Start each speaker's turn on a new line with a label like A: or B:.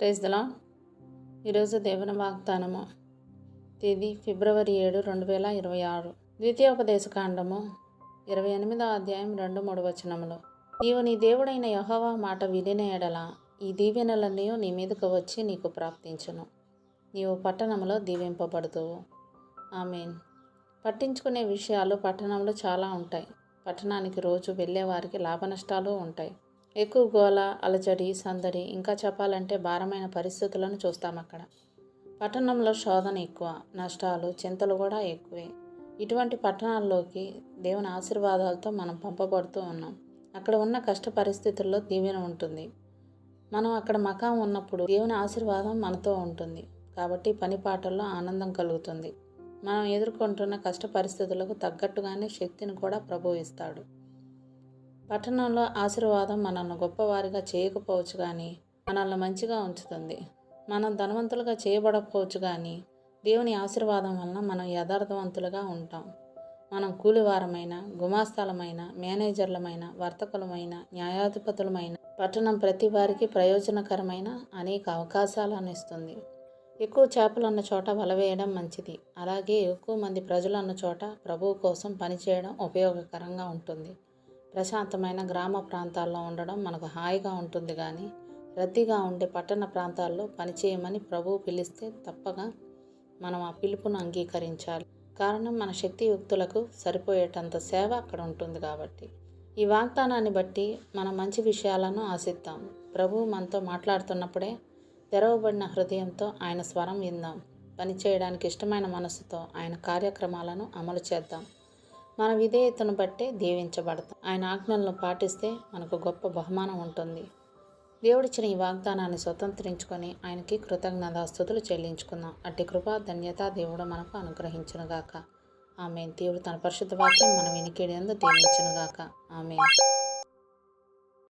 A: Praise the lord. ఈరోజు దేవుని వాగ్దానము తేదీ ఫిబ్రవరి 7, 2026. ద్వితీయోపదేశకాండము 28వ అధ్యాయం 2-3 వచనములు. నీవు నీ దేవుడైన యెహోవా మాట వినిన ఎడల ఈ దీవెనలన్నీ నీ మీదకు వచ్చి నీకు ప్రాప్తించును. నీవు పట్టణంలో దీవింపబడుతువు. ఆమేన్. పట్టించుకునే విషయాలు పట్టణంలో చాలా ఉంటాయి. పట్టణానికి రోజు వెళ్ళేవారికి లాభ నష్టాలు ఉంటాయి. ఎక్కువ గోల, అలజడి, సందడి, ఇంకా చెప్పాలంటే భారమైన పరిస్థితులను చూస్తాం అక్కడ. పట్టణంలో శోధన ఎక్కువ, నష్టాలు, చింతలు కూడా ఎక్కువే. ఇటువంటి పట్టణాల్లోకి దేవుని ఆశీర్వాదాలతో మనం పంపబడుతూ ఉన్నాం. అక్కడ ఉన్న కష్ట పరిస్థితుల్లో దీవెన ఉంటుంది. మనం అక్కడ మకాం ఉన్నప్పుడు దేవుని ఆశీర్వాదం మనతో ఉంటుంది. కాబట్టి పని పాటల్లో ఆనందం కలుగుతుంది. మనం ఎదుర్కొంటున్న కష్ట పరిస్థితులకు తగ్గట్టుగానే శక్తిని కూడా ప్రభువు ఇస్తాడు. పట్టణంలో ఆశీర్వాదం మనల్ని గొప్పవారిగా చేయకపోవచ్చు, కానీ మనల్ని మంచిగా ఉంచుతుంది. మనం ధనవంతులుగా చేయబడకపోవచ్చు, కానీ దేవుని ఆశీర్వాదం వలన మనం యథార్థవంతులుగా ఉంటాం. మనం కూలివారమైన, గుమాస్తాలమైన, మేనేజర్లమైన, వర్తకులమైన, న్యాయాధిపతులమైన పట్టణం ప్రతి వారికి ప్రయోజనకరమైన అనేక అవకాశాలను ఇస్తుంది. ఎక్కువ చేపలున్న చోట వల వేయడం మంచిది. అలాగే ఎక్కువ మంది ప్రజలున్న చోట ప్రభువు కోసం పనిచేయడం ఉపయోగకరంగా ఉంటుంది. ప్రశాంతమైన గ్రామ ప్రాంతాల్లో ఉండడం మనకు హాయిగా ఉంటుంది, కానీ రద్దీగా ఉండే పట్టణ ప్రాంతాల్లో పనిచేయమని ప్రభువు పిలిస్తే తప్పగా మనం ఆ పిలుపును అంగీకరించాలి. కారణం మన శక్తియుక్తులకు సరిపోయేటంత సేవ అక్కడ ఉంటుంది కాబట్టి. ఈ వాగ్దానాన్ని బట్టి మనం మంచి విషయాలను ఆశిద్దాం. ప్రభువు మనతో మాట్లాడుతున్నప్పుడే తెరవబడిన హృదయంతో ఆయన స్వరం విందాం. పనిచేయడానికి ఇష్టమైన మనసుతో ఆయన కార్యక్రమాలను అమలు చేద్దాం. మన విధేయతను బట్టే దీవించబడతాం. ఆయన ఆజ్ఞలను పాటిస్తే మనకు గొప్ప బహుమానం ఉంటుంది. దేవుడిచ్చిన ఈ వాగ్దానాన్ని స్వతంత్రించుకొని ఆయనకి కృతజ్ఞతాస్తుతులు చెల్లించుకుందాం. అట్టి కృపా ధన్యత దేవుడు మనకు అనుగ్రహించునుగాక. ఆమేన్. దేవుడు తన పరిశుద్ధ వాక్యం మన వినికిడి యందు దీవించునుగాక. ఆమేన్.